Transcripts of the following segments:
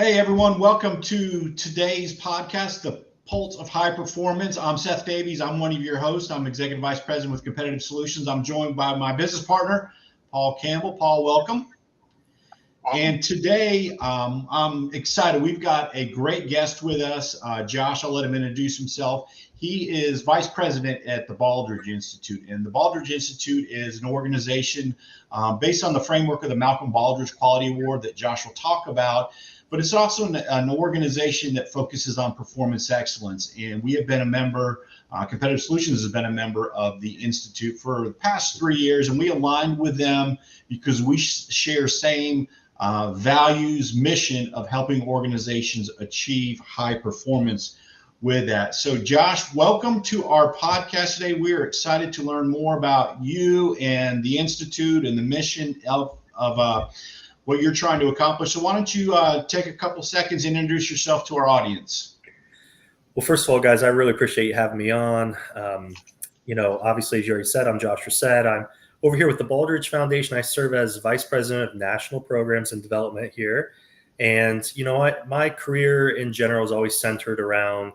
Hey everyone, welcome to today's podcast, The Pulse of High Performance. I'm Seth Davies. I'm one of your hosts. I'm Executive Vice President with Competitive Solutions. I'm joined by my business partner, Paul Campbell. Paul, welcome. And today, I'm excited. We've got a great guest with us, Josh. I'll let him introduce himself. He is Vice President at the Baldrige Institute. And the Baldrige Institute is an organization based on the framework of the Malcolm Baldrige Quality Award that Josh will talk about. But it's also an organization that focuses on performance excellence. And we have been a member, Competitive Solutions has been a member of the Institute for the past 3 years. And we aligned with them because we share same values, mission of helping organizations achieve high performance with that. So Josh, welcome to our podcast today. We are excited to learn more about you and the Institute and the mission of what you're trying to accomplish. So why don't you take a couple seconds and introduce yourself to our audience? Well, first of all, guys, I really appreciate you having me on. Obviously, as you already said, I'm Josh Racette. I'm over here with the Baldrige Foundation. I serve as Vice President of National Programs and Development here. And you know what? My career in general is always centered around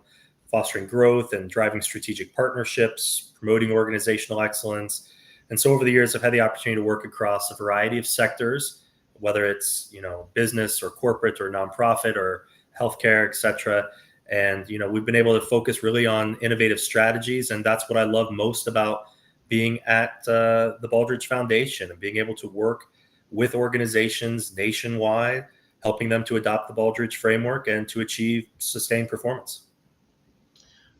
fostering growth and driving strategic partnerships, promoting organizational excellence. And so over the years, I've had the opportunity to work across a variety of sectors, whether it's, business or corporate or nonprofit or healthcare, et cetera. And, we've been able to focus really on innovative strategies. And that's what I love most about being at the Baldrige Foundation and being able to work with organizations nationwide, helping them to adopt the Baldrige Framework and to achieve sustained performance.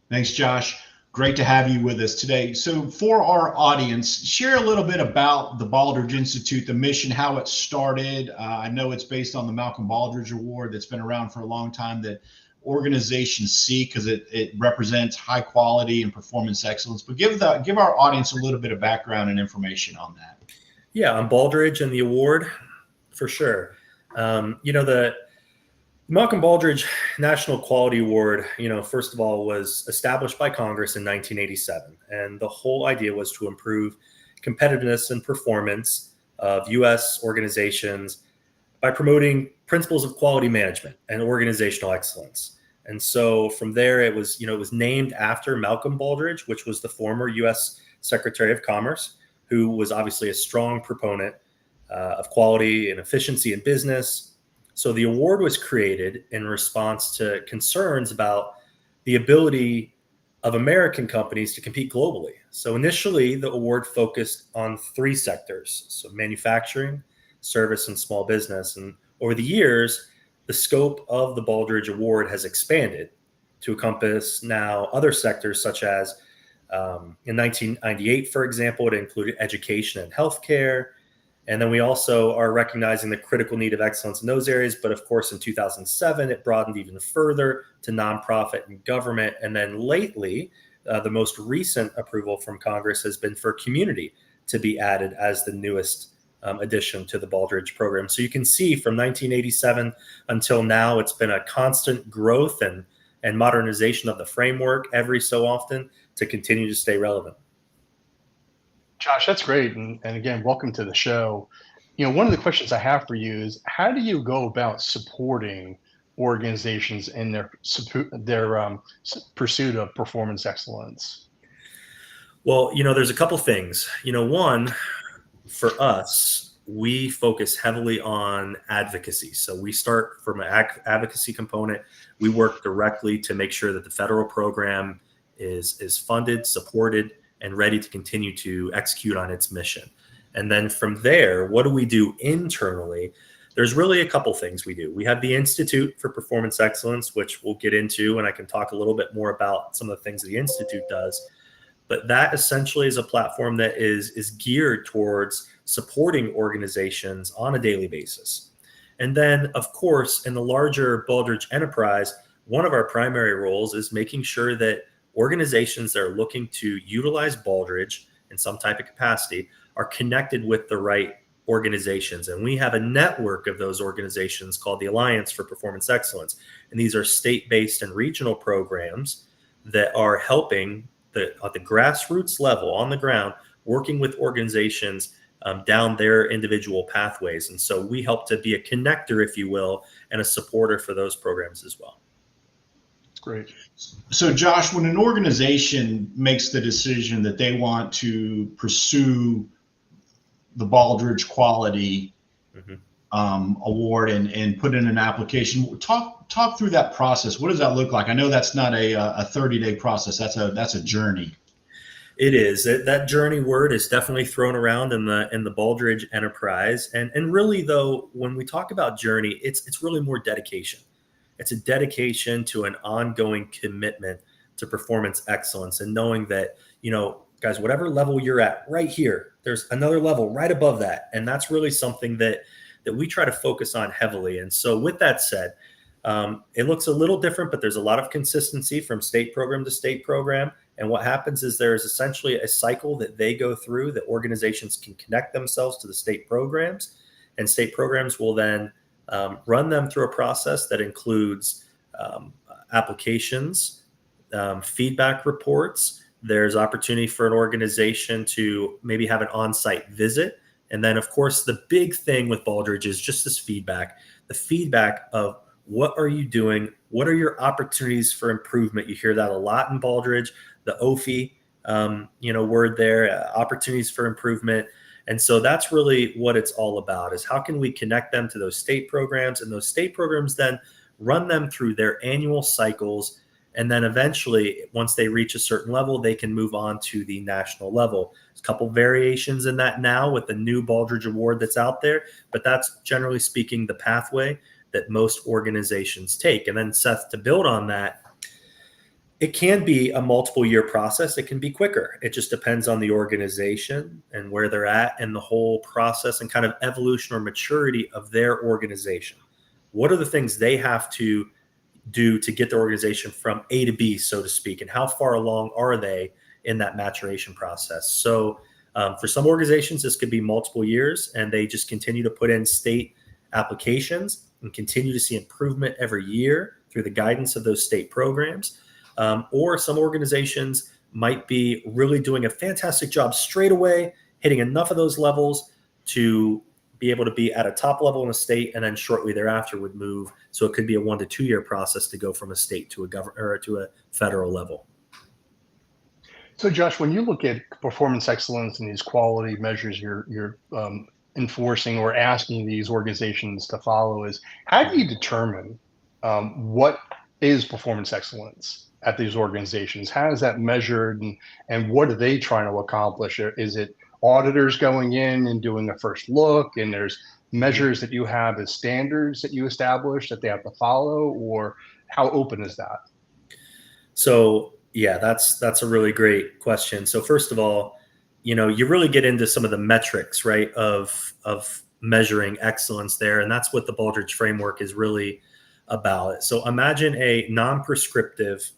Thanks, Josh. Great to have you with us today. So for our audience, share a little bit about the Baldrige Institute, the mission, how it started. I know it's based on the Malcolm Baldrige Award that's been around for a long time that organizations seek because it represents high quality and performance excellence. But give our audience a little bit of background and information on that. Yeah, on Baldrige and the award, for sure. The Malcolm Baldrige National Quality Award, first of all, was established by Congress in 1987. And the whole idea was to improve competitiveness and performance of U.S. organizations by promoting principles of quality management and organizational excellence. And so from there, it was named after Malcolm Baldrige, which was the former U.S. Secretary of Commerce, who was obviously a strong proponent of quality and efficiency in business. So the award was created in response to concerns about the ability of American companies to compete globally. So initially, the award focused on 3 sectors, so manufacturing, service, and small business. And over the years, the scope of the Baldrige Award has expanded to encompass now other sectors, such as in 1998, for example, it included education and healthcare. And then we also are recognizing the critical need of excellence in those areas. But of course, in 2007, it broadened even further to nonprofit and government. And then lately, the most recent approval from Congress has been for community to be added as the newest addition to the Baldrige program. So you can see from 1987 until now, it's been a constant growth and modernization of the framework every so often to continue to stay relevant. Josh, that's great. And again, welcome to the show. One of the questions I have for you is, how do you go about supporting organizations in their pursuit of performance excellence? Well, there's a couple things. One, for us, we focus heavily on advocacy. So we start from an advocacy component. We work directly to make sure that the federal program is funded, supported, and ready to continue to execute on its mission. And then from there, what do we do internally? There's really a couple things we do. We have the Institute for Performance Excellence, which we'll get into, and I can talk a little bit more about some of the things the Institute does. But that essentially is a platform that is geared towards supporting organizations on a daily basis. And then, of course, in the larger Baldrige enterprise, one of our primary roles is making sure that organizations that are looking to utilize Baldrige in some type of capacity are connected with the right organizations. And we have a network of those organizations called the Alliance for Performance Excellence. And these are state-based and regional programs that are helping at the grassroots level on the ground, working with organizations down their individual pathways. And so we help to be a connector, if you will, and a supporter for those programs as well. That's great. So Josh, when an organization makes the decision that they want to pursue the Baldrige Quality Award and put in an application, talk through that process. What does that look like? I know that's not a 30-day process. That's a journey. It is. That journey word is definitely thrown around in the Baldrige enterprise. And really, though, when we talk about journey, it's really more dedication. It's a dedication to an ongoing commitment to performance excellence, and knowing that, guys, whatever level you're at right here, there's another level right above that. And that's really something that we try to focus on heavily. And so with that said, it looks a little different, but there's a lot of consistency from state program to state program. And what happens is there is essentially a cycle that they go through that organizations can connect themselves to the state programs, and state programs will then run them through a process that includes applications, feedback reports. There's opportunity for an organization to maybe have an on-site visit. And then, of course, the big thing with Baldrige is just this feedback, the feedback of what are you doing? What are your opportunities for improvement? You hear that a lot in Baldrige, the OFI, word there, opportunities for improvement. And so that's really what it's all about, is how can we connect them to those state programs, and those state programs then run them through their annual cycles. And then eventually, once they reach a certain level, they can move on to the national level. There's a couple variations in that now with the new Baldrige Award that's out there, but that's generally speaking the pathway that most organizations take. And then, Seth, to build on that, it can be a multiple year process. It can be quicker. It just depends on the organization and where they're at and the whole process and kind of evolution or maturity of their organization. What are the things they have to do to get the organization from A to B, so to speak, and how far along are they in that maturation process? So for some organizations, this could be multiple years, and they just continue to put in state applications and continue to see improvement every year through the guidance of those state programs. Or some organizations might be really doing a fantastic job straight away, hitting enough of those levels to be able to be at a top level in a state, and then shortly thereafter would move. So it could be a 1 to 2 year process to go from a state to a government or to a federal level. So, Josh, when you look at performance excellence and these quality measures you're enforcing or asking these organizations to follow, is how do you determine what is performance excellence at these organizations? How is that measured, and what are they trying to accomplish? Is it auditors going in and doing a first look, and there's measures that you have as standards that you establish that they have to follow, or how open is that? So yeah, that's a really great question. So first of all, you really get into some of the metrics, right, of measuring excellence there. And that's what the Baldrige Framework is really about. So imagine a non-prescriptive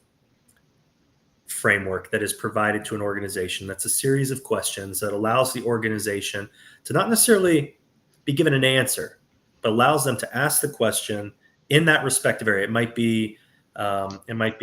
framework that is provided to an organization. That's a series of questions that allows the organization to not necessarily be given an answer, but allows them to ask the question in that respective area. It might be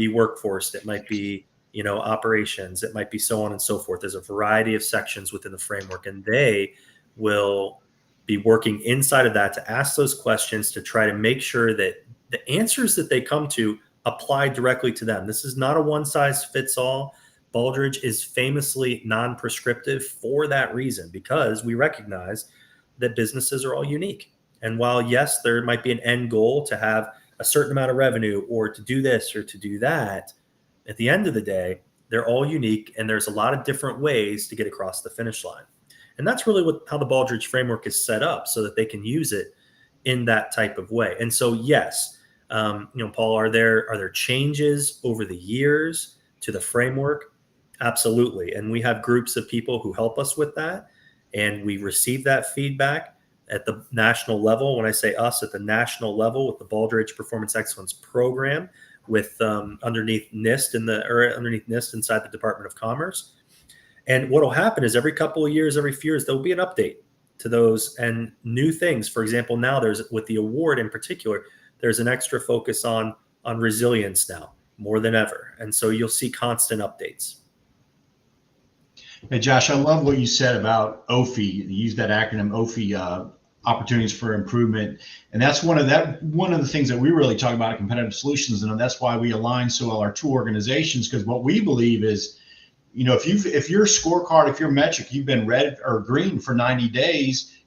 workforce, it might be operations, it might be so on and so forth. There's a variety of sections within the framework, and they will be working inside of that to ask those questions to try to make sure that the answers that they come to apply directly to them. This is not a one-size-fits-all. Baldrige is famously non-prescriptive for that reason, because we recognize that businesses are all unique. And while, yes, there might be an end goal to have a certain amount of revenue or to do this or to do that, at the end of the day, they're all unique, and there's a lot of different ways to get across the finish line. And that's really how the Baldrige Framework is set up, so that they can use it in that type of way. And so, yes, Paul, are there changes over the years to the framework? Absolutely. And we have groups of people who help us with that, and we receive that feedback at the national level. When I say us, at the national level with the Baldrige Performance Excellence Program, with underneath NIST inside the Department of Commerce. And what will happen is every couple of years, every few years, there will be an update to those and new things. For example, now with the award in particular, there's an extra focus on resilience now more than ever. And so you'll see constant updates. Hey, Josh, I love what you said about OFI. You use that acronym OFI opportunities for improvement. And that's one of the things that we really talk about at Competitive Solutions, and that's why we align so well our two organizations, because what we believe is, if your scorecard, if your metric, you've been red or green for 90 days,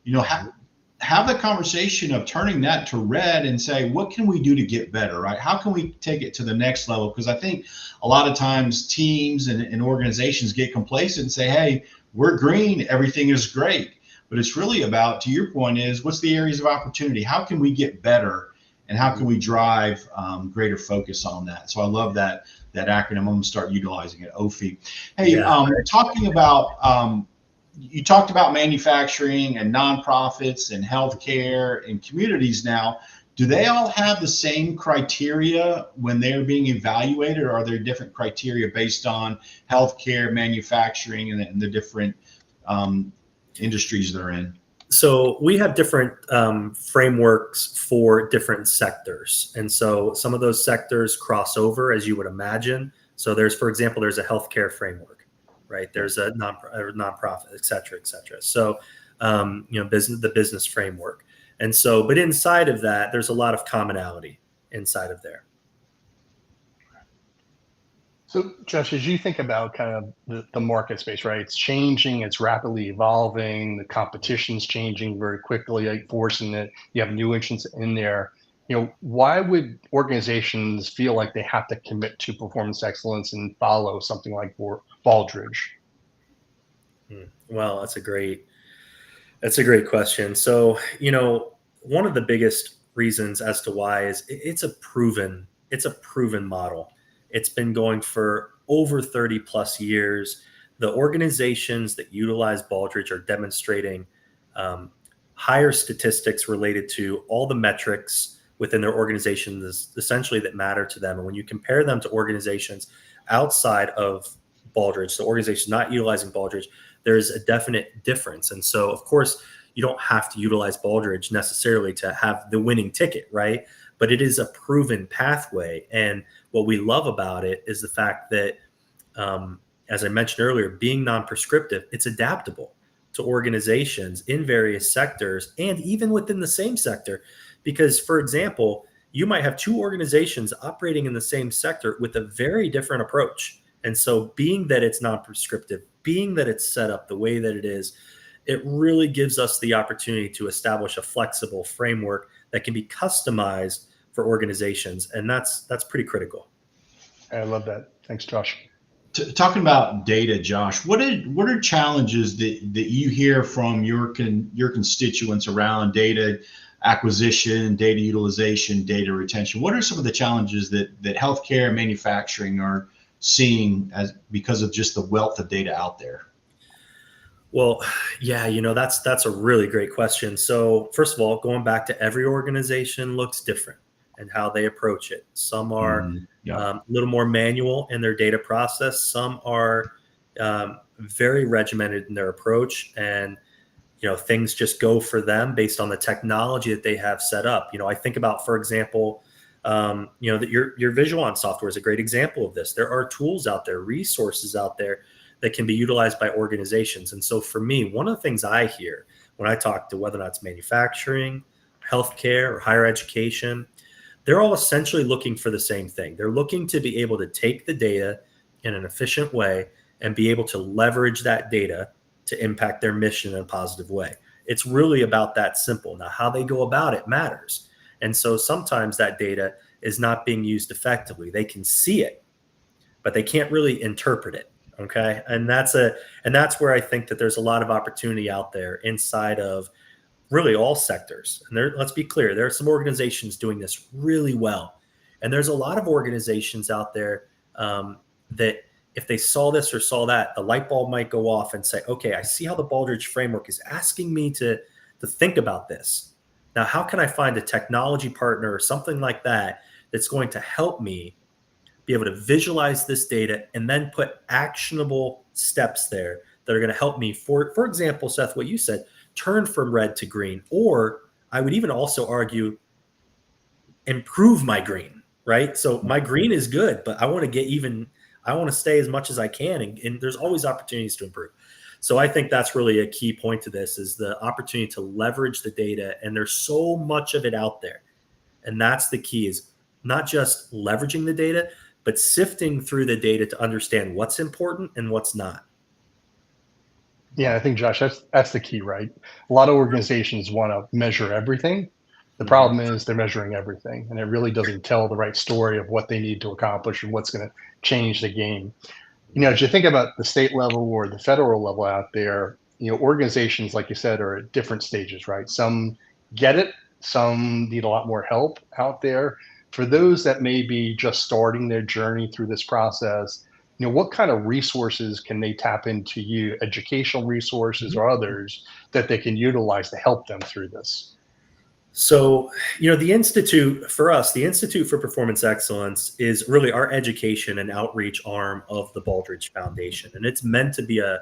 have the conversation of turning that to red and say, what can we do to get better, right? How can we take it to the next level? Because I think a lot of times teams and organizations get complacent and say, hey, we're green, everything is great. But it's really about, to your point, is what's the areas of opportunity? How can we get better? And how can we drive greater focus on that? So I love that acronym. I'm going to start utilizing it, OFI. Hey, talking about, you talked about manufacturing and nonprofits and healthcare and communities now. Do they all have the same criteria when they're being evaluated, or are there different criteria based on healthcare, manufacturing, and the different industries they're in? So we have different frameworks for different sectors. And so some of those sectors cross over, as you would imagine. So for example, there's a healthcare framework, right? There's a nonprofit, et cetera, et cetera. So, the business framework. And so, but inside of that, there's a lot of commonality inside of there. So, Josh, as you think about kind of the market space, right? It's changing, it's rapidly evolving, the competition's changing very quickly, like forcing it. You have new entrants in there. Why would organizations feel like they have to commit to performance excellence and follow something like Baldrige? Well, that's a great question. So, one of the biggest reasons as to why is it's a proven model. It's been going for over 30 plus years. The organizations that utilize Baldrige are demonstrating higher statistics related to all the metrics within their organizations, essentially, that matter to them. And when you compare them to organizations outside of Baldrige, so organizations not utilizing Baldrige, there's a definite difference. And so, of course, you don't have to utilize Baldrige necessarily to have the winning ticket, right? But it is a proven pathway. And what we love about it is the fact that, as I mentioned earlier, being non-prescriptive, it's adaptable to organizations in various sectors and even within the same sector. Because, for example, you might have two organizations operating in the same sector with a very different approach. And so being that it's non-prescriptive, being that it's set up the way that it is, it really gives us the opportunity to establish a flexible framework that can be customized for organizations. And that's pretty critical. I love that. Thanks, Josh. Talking about data, Josh, what are challenges that you hear from your constituents around data acquisition, data utilization, data retention? What are some of the challenges that healthcare and manufacturing are seeing because of just the wealth of data out there? Well, yeah, that's a really great question. So first of all, going back to every organization looks different and how they approach it. Some are a little more manual in their data process. Some are very regimented in their approach, and things just go for them based on the technology that they have set up. I think about, for example, that your Visual software is a great example of this. There are tools out there, resources out there that can be utilized by organizations. And so for me, one of the things I hear when I talk to whether or not it's manufacturing, healthcare, or higher education, they're all essentially looking for the same thing. They're looking to be able to take the data in an efficient way and be able to leverage that data to impact their mission in a positive way. It's really about that simple. Now, how they go about it matters. And so sometimes that data is not being used effectively. They can see it, but they can't really interpret it. Okay. And that's where I think that there's a lot of opportunity out there inside of really all sectors. And let's be clear, there are some organizations doing this really well. And there's a lot of organizations out there that if they saw this or saw that, the light bulb might go off and say, okay, I see how the Baldrige framework is asking me to think about this. Now, how can I find a technology partner or something like that that's going to help me be able to visualize this data and then put actionable steps there that are going to help me, for example, Seth, what you said, turn from red to green, or I would even also argue improve my green, right? So my green is good, but I want to stay as much as I can. And there's always opportunities to improve. So I think that's really a key point to this, is the opportunity to leverage the data. And there's so much of it out there. And that's the key, is not just leveraging the data, but sifting through the data to understand what's important and what's not. Yeah, I think, Josh, that's the key, right? A lot of organizations want to measure everything. The problem is they're measuring everything, and it really doesn't tell the right story of what they need to accomplish and what's going to change the game. As you think about the state level or the federal level out there, organizations, like you said, are at different stages, right? Some get it, some need a lot more help out there. For those that may be just starting their journey through this process, what kind of resources can they tap into, educational resources or others, that they can utilize to help them through this? So, the Institute, for us, the Institute for Performance Excellence is really our education and outreach arm of the Baldrige Foundation. And it's meant to be a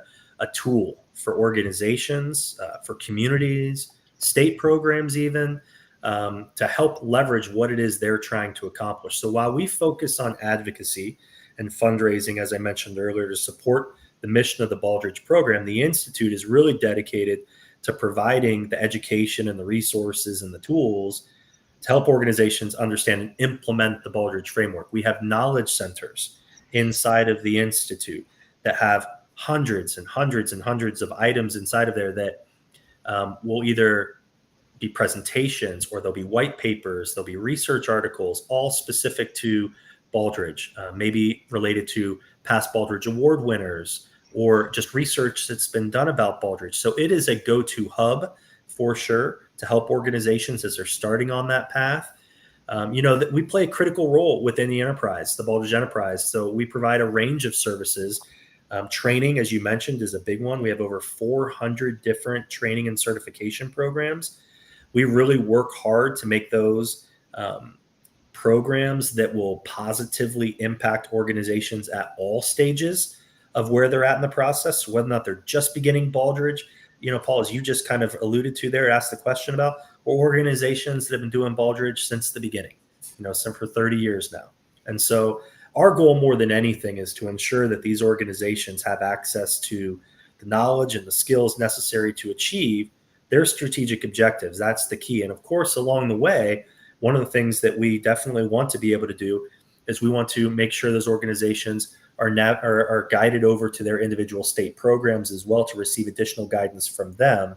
tool for organizations, for communities, state programs even, to help leverage what it is they're trying to accomplish. So while we focus on advocacy and fundraising, as I mentioned earlier, to support the mission of the Baldrige program, the Institute is really dedicated to providing the education and the resources and the tools to help organizations understand and implement the Baldrige Framework. We have knowledge centers inside of the Institute that have hundreds and hundreds and hundreds of items inside of there that will either be presentations, or there'll be white papers, there'll be research articles, all specific to Baldrige, maybe related to past Baldrige Award winners, or just research that's been done about Baldrige. So it is a go-to hub for sure to help organizations as they're starting on that path. That we play a critical role within the enterprise, the Baldrige enterprise. So we provide a range of services. Training, as you mentioned, is a big one. We have over 400 different training and certification programs. We really work hard to make those programs that will positively impact organizations at all stages of where they're at in the process, whether or not they're just beginning Baldrige. Paul, as you just kind of alluded to there, asked the question about, or organizations that have been doing Baldrige since the beginning, some for 30 years now. And so our goal more than anything is to ensure that these organizations have access to the knowledge and the skills necessary to achieve their strategic objectives. That's the key. And of course, along the way, one of the things that we definitely want to be able to do is we want to make sure those organizations are guided over to their individual state programs as well, to receive additional guidance from them,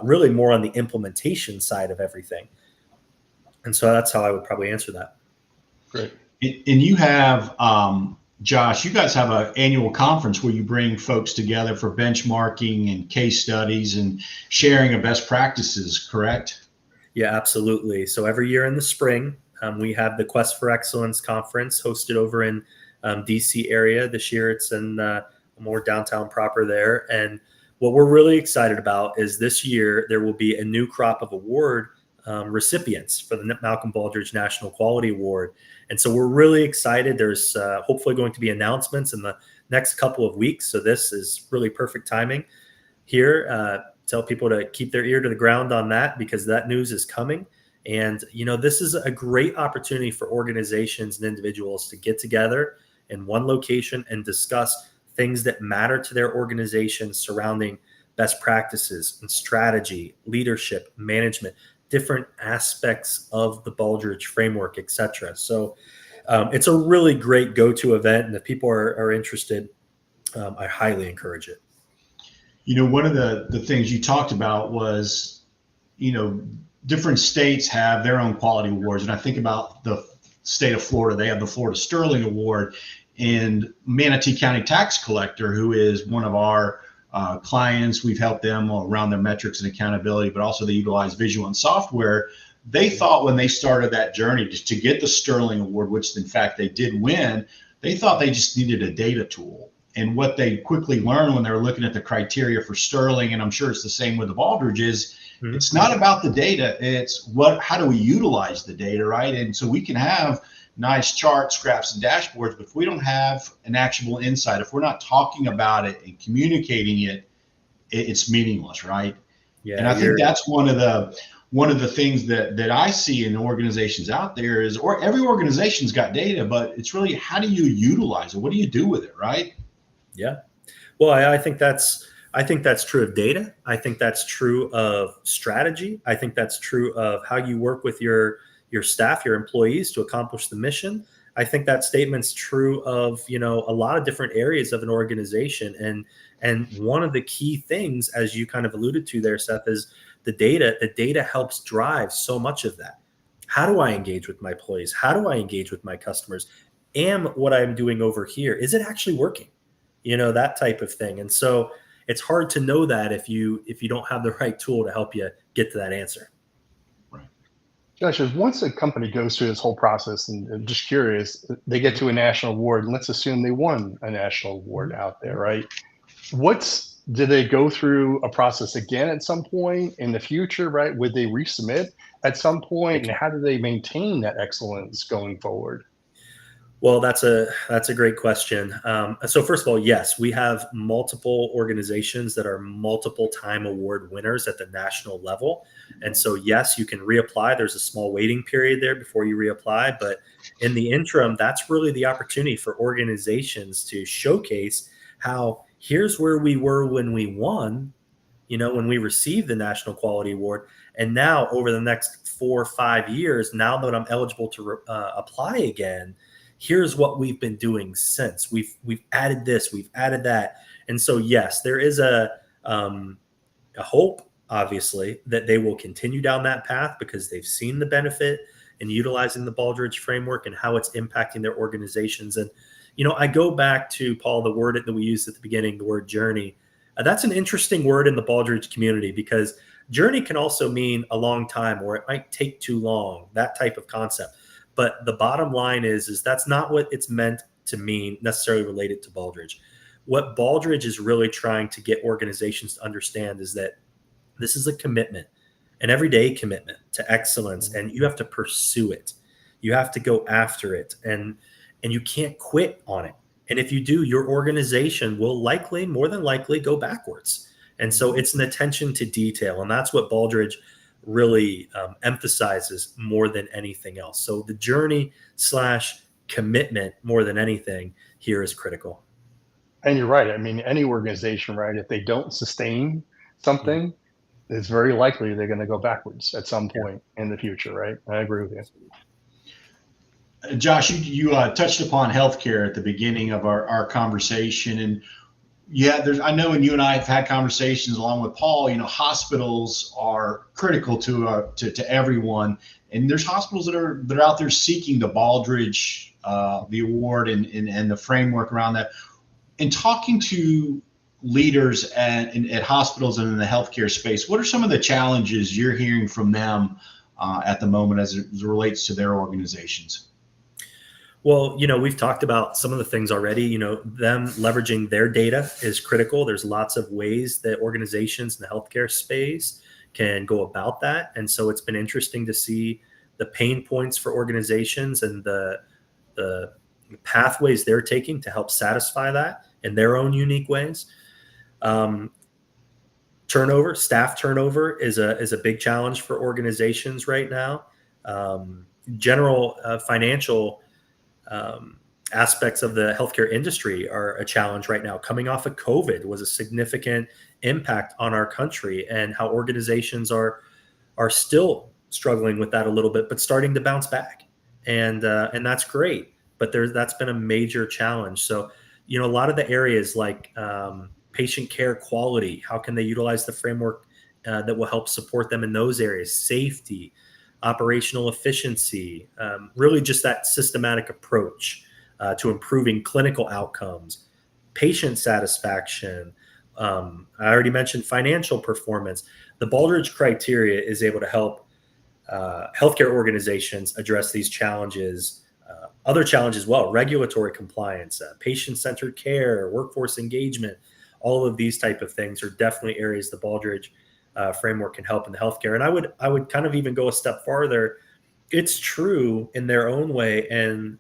really more on the implementation side of everything. And so that's how I would probably answer that. Great. And you have, Josh, you guys have an annual conference where you bring folks together for benchmarking and case studies and sharing of best practices, correct? Yeah, absolutely. So every year in the spring, we have the Quest for Excellence conference hosted over in DC area. This year it's in more downtown proper there. And what we're really excited about is this year there will be a new crop of award recipients for the Malcolm Baldrige National Quality Award. And so we're really excited. There's hopefully going to be announcements in the next couple of weeks. So this is really perfect timing here. Tell people to keep their ear to the ground on that, because that news is coming. And, this is a great opportunity for organizations and individuals to get together in one location and discuss things that matter to their organization surrounding best practices and strategy, leadership, management, different aspects of the Baldrige framework, et cetera. So it's a really great go-to event. And if people are interested, I highly encourage it. One of the things you talked about was, different states have their own quality awards. And I think about the state of Florida, they have the Florida Sterling Award, and Manatee County Tax Collector, who is one of our clients. We've helped them around their metrics and accountability, but also they utilize Visual software. They thought when they started that journey to get the Sterling Award, which in fact they did win, they thought they just needed a data tool. And what they quickly learned when they were looking at the criteria for Sterling, and I'm sure it's the same with the Baldrige, is it's not about the data. It's how do we utilize the data, right? And so we can have nice charts, graphs, and dashboards, but if we don't have an actionable insight, if we're not talking about it and communicating it, it's meaningless, right? Yeah. And I think that's one of the things that I see in organizations out there is, or every organization's got data, but it's really, how do you utilize it? What do you do with it, right? Yeah. Well, I think that's I think that's true of data. I think that's true of strategy. I think that's true of how you work with your staff, your employees to accomplish the mission. I think that statement's true of, a lot of different areas of an organization. And one of the key things, as you kind of alluded to there, Seth, is the data. The data helps drive so much of that. How do I engage with my employees? How do I engage with my customers? And what I'm doing over here, is it actually working? That type of thing. And so it's hard to know that if you don't have the right tool to help you get to that answer. Right. Josh, once a company goes through this whole process, and I'm just curious, they get to a national award, and let's assume they won a national award out there, right? Do they go through a process again at some point in the future, right? Would they resubmit at some point, and how do they maintain that excellence going forward? Well, that's a great question. So first of all, yes, we have multiple organizations that are multiple time award winners at the national level. And so, yes, you can reapply. There's a small waiting period there before you reapply. But in the interim, that's really the opportunity for organizations to showcase how here's where we were when we won, when we received the National Quality Award. And now over the next 4 or 5 years, now that I'm eligible to apply again, here's what we've been doing since. We've added this, we've added that. And so, yes, there is a hope, obviously, that they will continue down that path because they've seen the benefit in utilizing the Baldrige Framework and how it's impacting their organizations. And, I go back to, Paul, the word that we used at the beginning, the word journey. That's an interesting word in the Baldrige community because journey can also mean a long time or it might take too long, that type of concept. But the bottom line is that's not what it's meant to mean necessarily related to Baldrige. What Baldrige is really trying to get organizations to understand is that this is a commitment, an everyday commitment to excellence, and you have to pursue it. You have to go after it, and you can't quit on it. And if you do, your organization will more than likely go backwards. And so it's an attention to detail, and that's what Baldrige really emphasizes more than anything else. So the journey / commitment more than anything here is critical. And you're right. I mean, any organization, right, if they don't sustain something, it's very likely they're going to go backwards at some point in the future, right? I agree with you. Josh, you touched upon healthcare at the beginning of our conversation, and I know, and you and I have had conversations along with Paul. Hospitals are critical to everyone, and there's hospitals that are out there seeking the Baldrige, the award, and the framework around that. And talking to leaders at hospitals and in the healthcare space, what are some of the challenges you're hearing from them at the moment as it relates to their organizations? Well, we've talked about some of the things already. Them leveraging their data is critical. There's lots of ways that organizations in the healthcare space can go about that. And so it's been interesting to see the pain points for organizations and the pathways they're taking to help satisfy that in their own unique ways. Staff turnover is a big challenge for organizations right now. General financial aspects of the healthcare industry are a challenge right now. Coming off of COVID was a significant impact on our country, and how organizations are still struggling with that a little bit, but starting to bounce back, and that's great. But that's been a major challenge. So, a lot of the areas like patient care quality, how can they utilize the framework that will help support them in those areas? Safety, operational efficiency, really just that systematic approach to improving clinical outcomes, patient satisfaction. I already mentioned financial performance. The Baldrige criteria is able to help healthcare organizations address these challenges. Other challenges as well, regulatory compliance, patient-centered care, workforce engagement, all of these type of things are definitely areas the Baldrige framework can help in the healthcare. And I would kind of even go a step farther. It's true in their own way and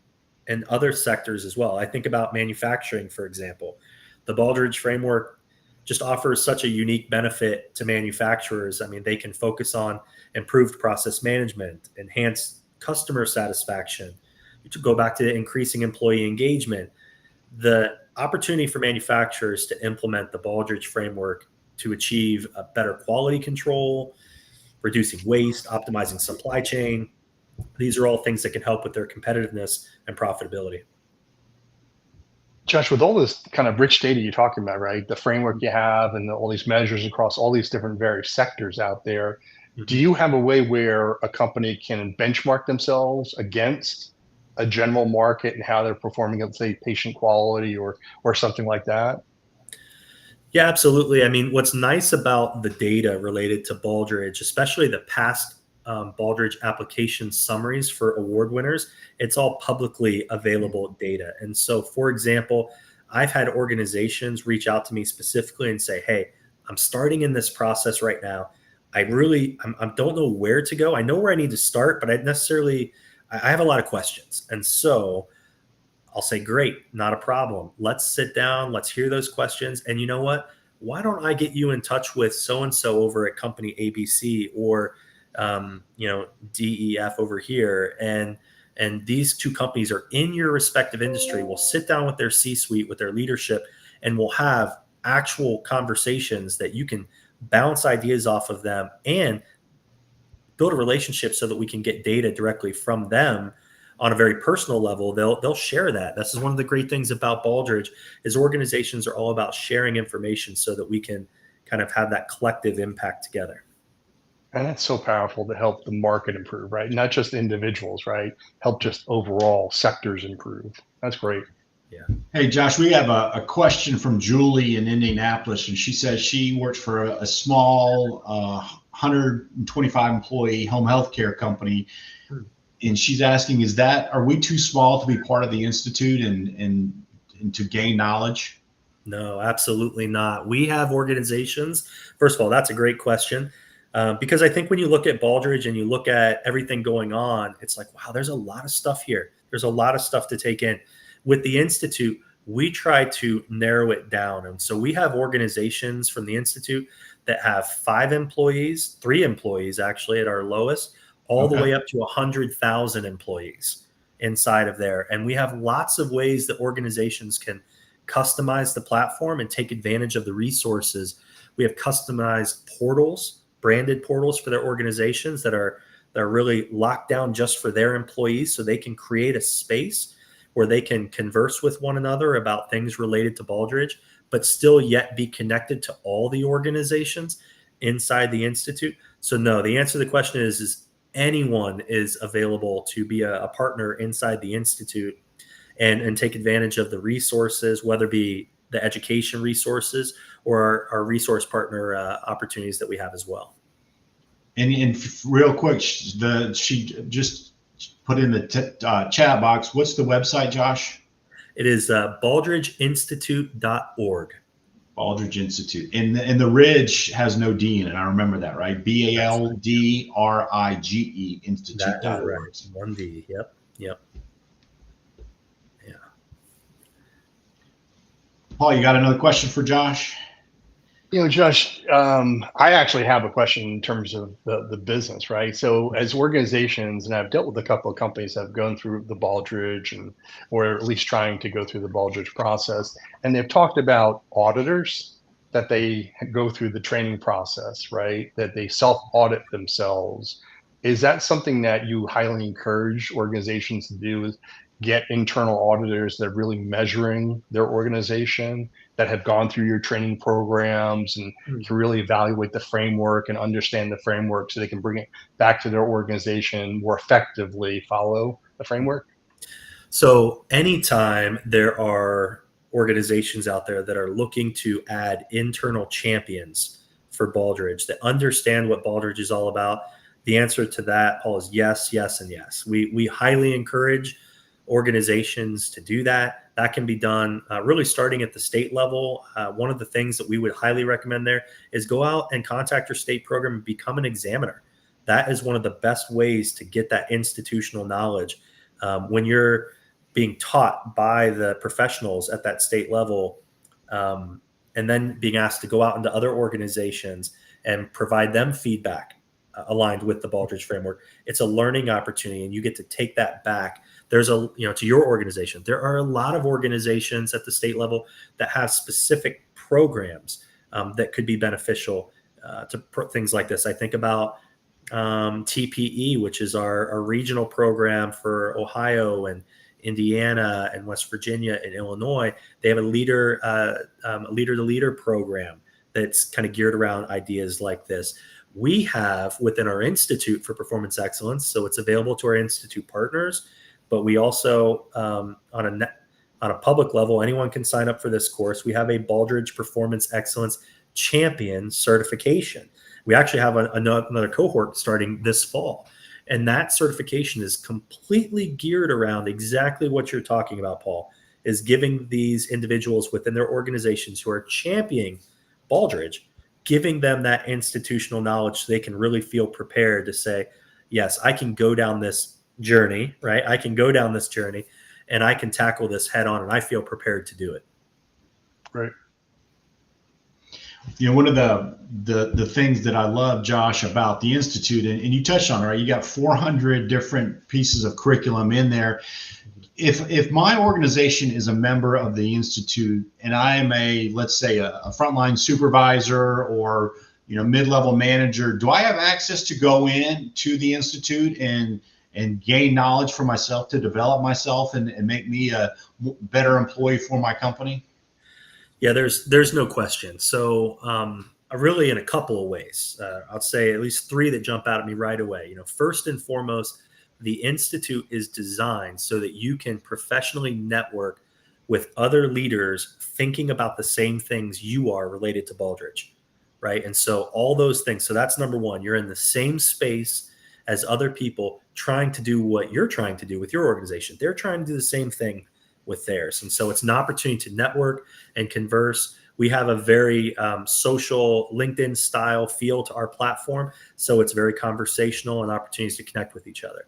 other sectors as well. I think about manufacturing, for example. The Baldrige framework just offers such a unique benefit to manufacturers. I mean, they can focus on improved process management, enhanced customer satisfaction, to go back to increasing employee engagement. The opportunity for manufacturers to implement the Baldrige Framework to achieve a better quality control, reducing waste, optimizing supply chain. These are all things that can help with their competitiveness and profitability. Josh, with all this kind of rich data you're talking about, right? The framework you have and all these measures across all these different various sectors out there, do you have a way where a company can benchmark themselves against a general market and how they're performing, let's say, patient quality or something like that? Yeah, absolutely. I mean, what's nice about the data related to Baldrige, especially the past Baldrige application summaries for award winners, it's all publicly available data. And so, for example, I've had organizations reach out to me specifically and say, hey, I'm starting in this process right now. I don't know where to go. I know where I need to start, but I have a lot of questions. And so I'll say, great, not a problem. Let's sit down. Let's hear those questions. And you know what? Why don't I get you in touch with so-and-so over at company ABC or, DEF over here. And these two companies are in your respective industry. We'll sit down with their C-suite, with their leadership, and we'll have actual conversations that you can bounce ideas off of them and build a relationship so that we can get data directly from them on a very personal level. They'll share that. This is one of the great things about Baldrige is organizations are all about sharing information so that we can kind of have that collective impact together. And that's so powerful to help the market improve, right? Not just individuals, right? Help just overall sectors improve. That's great. Yeah. Hey, Josh, we have a question from Julie in Indianapolis, and she says she works for a small 125 employee home health care company. And she's asking, are we too small to be part of the Institute and to gain knowledge? No, absolutely not. We have organizations. First of all, that's a great question. Because I think when you look at Baldrige and you look at everything going on, it's like, wow, there's a lot of stuff here. There's a lot of stuff to take in. With the Institute, we try to narrow it down. And so we have organizations from the Institute that have 5 employees, 3 employees actually at our lowest, all the way up to 100,000 employees inside of there. And we have lots of ways that organizations can customize the platform and take advantage of the resources. We have customized portals, branded portals for their organizations that are really locked down just for their employees, so they can create a space where they can converse with one another about things related to Baldrige, but still yet be connected to all the organizations inside the Institute. So no, the answer to the question is anyone is available to be a partner inside the Institute and take advantage of the resources, whether it be the education resources or our resource partner opportunities that we have as well. And real quick, she just put in the chat box. What's the website, Josh? It is baldrigeinstitute.org. Baldrige Institute. And the Ridge has no D in it. I remember that, right? BALDRIGE Institute.org. That is right. 1 D. Yep. Yeah. Paul, you got another question for Josh? Josh, I actually have a question in terms of the business, right? So as organizations, and I've dealt with a couple of companies that have gone through the Baldrige or at least trying to go through the Baldrige process, and they've talked about auditors that they go through the training process, right? That they self-audit themselves. Is that something that you highly encourage organizations to do, is get internal auditors that are really measuring their organization, that have gone through your training programs and can really evaluate the framework and understand the framework so they can bring it back to their organization, more effectively follow the framework? So anytime there are organizations out there that are looking to add internal champions for Baldrige that understand what Baldrige is all about, the answer to that, Paul, is yes, yes, and yes. We highly encourage organizations to do that. That can be done really starting at the state level. One of the things that we would highly recommend there is go out and contact your state program and become an examiner. That is one of the best ways to get that institutional knowledge. When you're being taught by the professionals at that state level, and then being asked to go out into other organizations and provide them feedback aligned with the Baldrige framework, it's a learning opportunity, and you get to take that back. there's to your organization, there are a lot of organizations at the state level that have specific programs that could be beneficial to things like this. I think about TPE, which is our regional program for Ohio and Indiana and West Virginia and Illinois. They have a leader to leader program that's kind of geared around ideas like this. We have within our Institute for Performance Excellence, so it's available to our Institute partners, but we also on a public level, anyone can sign up for this course. We have a Baldrige Performance Excellence Champion certification. We actually have another cohort starting this fall. And that certification is completely geared around exactly what you're talking about, Paul, is giving these individuals within their organizations who are championing Baldrige, giving them that institutional knowledge so they can really feel prepared to say, yes, I can go down this journey, right? I can go down this journey and I can tackle this head on, and I feel prepared to do it. Right. One of the things that I love, Josh, about the Institute, and you touched on it, right? You got 400 different pieces of curriculum in there. If my organization is a member of the Institute and I am let's say a frontline supervisor or mid-level manager, do I have access to go in to the Institute and gain knowledge for myself to develop myself and make me a better employee for my company? Yeah, there's no question. So really in a couple of ways, I'll say at least three that jump out at me right away. First and foremost, the Institute is designed so that you can professionally network with other leaders thinking about the same things you are related to Baldrige, right? And so all those things. So that's number one. You're in the same space as other people trying to do what you're trying to do with your organization. They're trying to do the same thing with theirs. And so it's an opportunity to network and converse. We have a very social LinkedIn style feel to our platform. So it's very conversational and opportunities to connect with each other.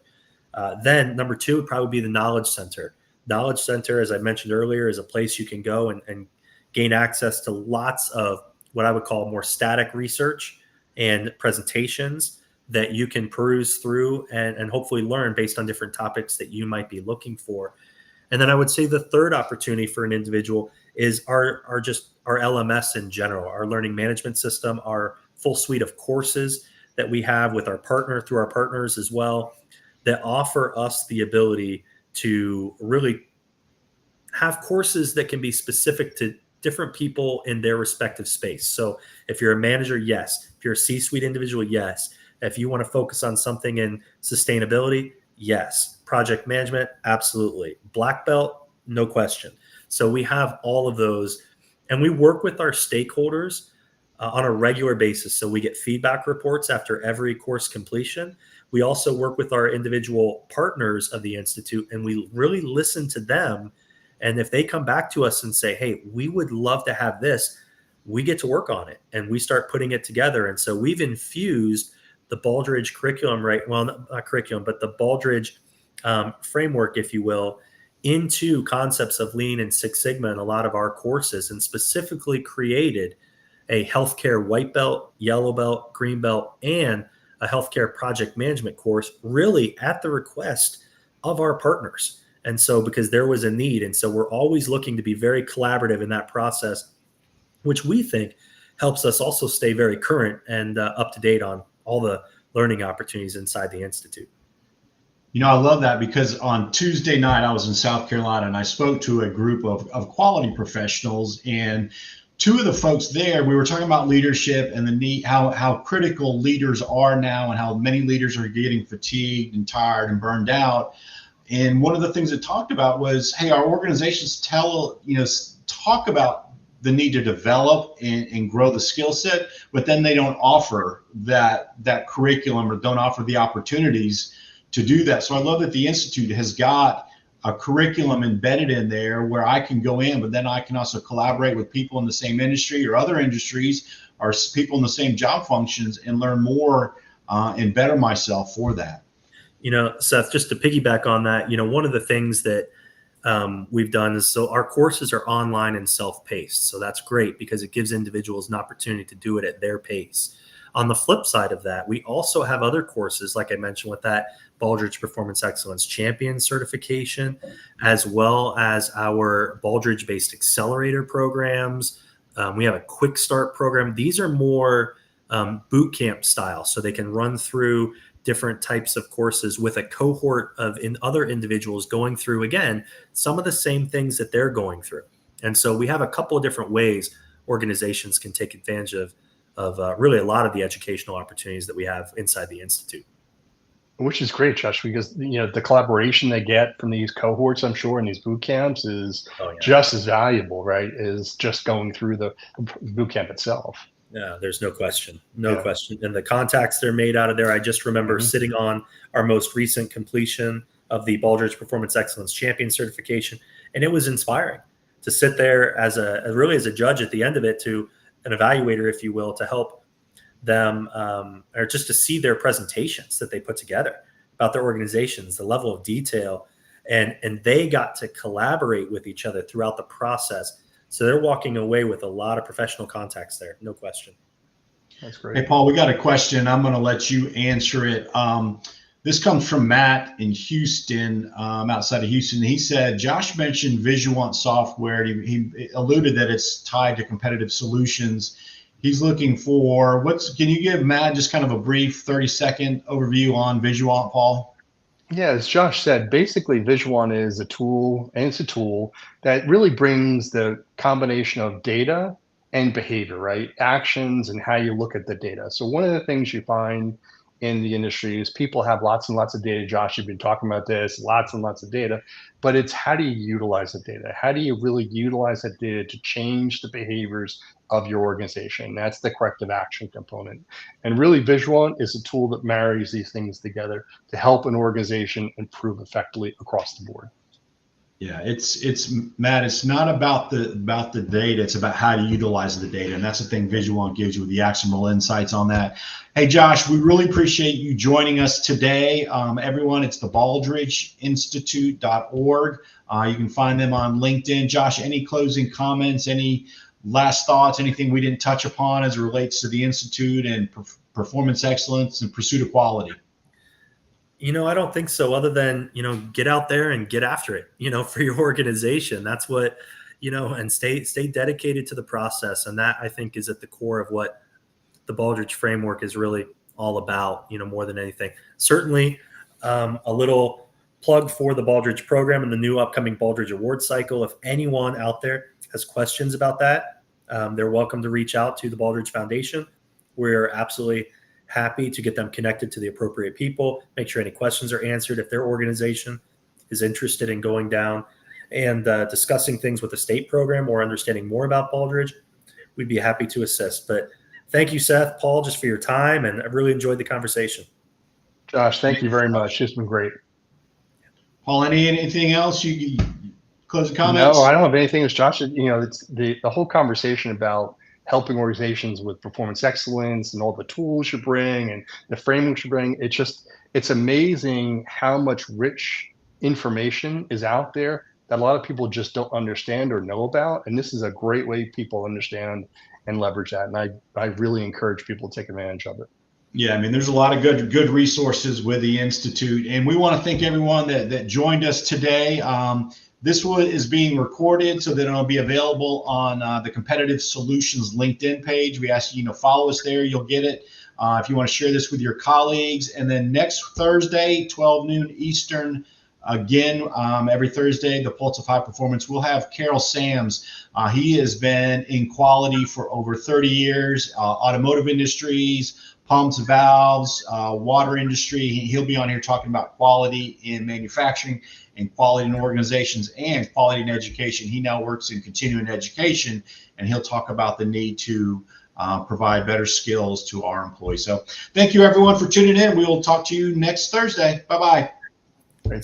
Then number two would probably be the Knowledge Center. Knowledge Center, as I mentioned earlier, is a place you can go and gain access to lots of what I would call more static research and presentations that you can peruse through and hopefully learn based on different topics that you might be looking for. And then I would say the third opportunity for an individual is our LMS in general, our learning management system, our full suite of courses that we have with our partners as well, that offer us the ability to really have courses that can be specific to different people in their respective space. So if you're a manager, yes. If you're a C-suite individual, yes. If you want to focus on something in sustainability, yes. Project management, absolutely. Black belt, no question. So we have all of those, and we work with our stakeholders on a regular basis. So we get feedback reports after every course completion. We also work with our individual partners of the Institute, and we really listen to them. And if they come back to us and say, hey, we would love to have this, we get to work on it and we start putting it together. And so we've infused the Baldrige curriculum, right? Well, not curriculum, but the Baldrige framework, if you will, into concepts of Lean and Six Sigma in a lot of our courses, and specifically created a healthcare white belt, yellow belt, green belt, and a healthcare project management course, really at the request of our partners. And so because there was a need. And so we're always looking to be very collaborative in that process, which we think helps us also stay very current and up to date on all the learning opportunities inside the Institute. I love that, because on Tuesday night, I was in South Carolina and I spoke to a group of quality professionals, and two of the folks there, we were talking about leadership and the need, how critical leaders are now and how many leaders are getting fatigued and tired and burned out. And one of the things it talked about was, hey, our organizations talk about the need to develop and grow the skill set, but then they don't offer that curriculum or don't offer the opportunities to do that. So I love that the Institute has got a curriculum embedded in there where I can go in, but then I can also collaborate with people in the same industry or other industries or people in the same job functions and learn more and better myself for that. Seth, just to piggyback on that, one of the things that we've done is, so our courses are online and self-paced. So that's great because it gives individuals an opportunity to do it at their pace. On the flip side of that, we also have other courses, like I mentioned, with that Baldrige Performance Excellence Champion certification, as well as our Baldrige-based accelerator programs. We have a quick start program. These are more boot camp style, so they can run through different types of courses with a cohort of other individuals going through, again, some of the same things that they're going through. And so we have a couple of different ways organizations can take advantage of really a lot of the educational opportunities that we have inside the Institute. Which is great, Josh, because the collaboration they get from these cohorts, I'm sure, in these boot camps is just as valuable, right, as just going through the boot camp itself. Yeah, there's no question. No question. And the contacts they're made out of there, I just remember sitting on our most recent completion of the Baldrige Performance Excellence Champion certification, and it was inspiring to sit there as a judge at the end of it, to an evaluator, if you will, to help them or just to see their presentations that they put together about their organizations, the level of detail, and they got to collaborate with each other throughout the process. So they're walking away with a lot of professional contacts there, no question. That's great. Hey, Paul, we got a question. I'm going to let you answer it. This comes from Matt in Houston, outside of Houston. He said, Josh mentioned Visuant software. He alluded that it's tied to competitive solutions. He's looking for can you give Matt just kind of a brief 30-second overview on Visuant, Paul? Yeah, as Josh said, basically Visuant is a tool, and it's a tool that really brings the combination of data and behavior, right? Actions and how you look at the data. So one of the things you find in the industry is people have lots and lots of data. Josh, you've been talking about this, lots and lots of data, but it's how do you utilize the data? How do you really utilize that data to change the behaviors of your organization? That's the corrective action component. And really Visuant is a tool that marries these things together to help an organization improve effectively across the board. Yeah, it's Matt, it's not about the data, it's about how to utilize the data. And that's the thing Visuant gives you with the actionable insights on that. Hey, Josh, we really appreciate you joining us today. Everyone, it's the baldrigeinstitute.org. You can find them on LinkedIn. Josh, any closing comments, any last thoughts, anything we didn't touch upon as it relates to the Institute and performance excellence and pursuit of quality? I don't think so, other than, get out there and get after it, for your organization. That's what, and stay dedicated to the process. And that, I think, is at the core of what the Baldrige Framework is really all about, more than anything. Certainly a little plug for the Baldrige program and the new upcoming Baldrige Award cycle. If anyone out there has questions about that, they're welcome to reach out to the Baldrige Foundation. We're absolutely happy to get them connected to the appropriate people, make sure any questions are answered. If their organization is interested in going down and discussing things with the state program or understanding more about Baldrige, we'd be happy to assist. But thank you, Seth, Paul, just for your time, and I've really enjoyed the conversation. Josh, thank you very much. It's been great. Paul, anything else? You closing comments? No, I don't have anything. As Josh said, it's the whole conversation about helping organizations with performance excellence and all the tools you bring and the frameworks you bring. It's amazing how much rich information is out there that a lot of people just don't understand or know about. And this is a great way people understand and leverage that. And I really encourage people to take advantage of it. Yeah, there's a lot of good resources with the Institute. And we want to thank everyone that joined us today. This one is being recorded so that it'll be available on the Competitive Solutions LinkedIn page. We ask you to follow us there. You'll get it if you want to share this with your colleagues. And then next Thursday, 12 noon Eastern, again, every Thursday, the Pulse of High Performance, we'll have Carol Sams. He has been in quality for over 30 years, automotive industries, pumps, valves, water industry. He'll be on here talking about quality in manufacturing and quality in organizations and quality in education. He now works in continuing education, and he'll talk about the need to provide better skills to our employees. So thank you, everyone, for tuning in. We will talk to you next Thursday. Bye-bye. Great.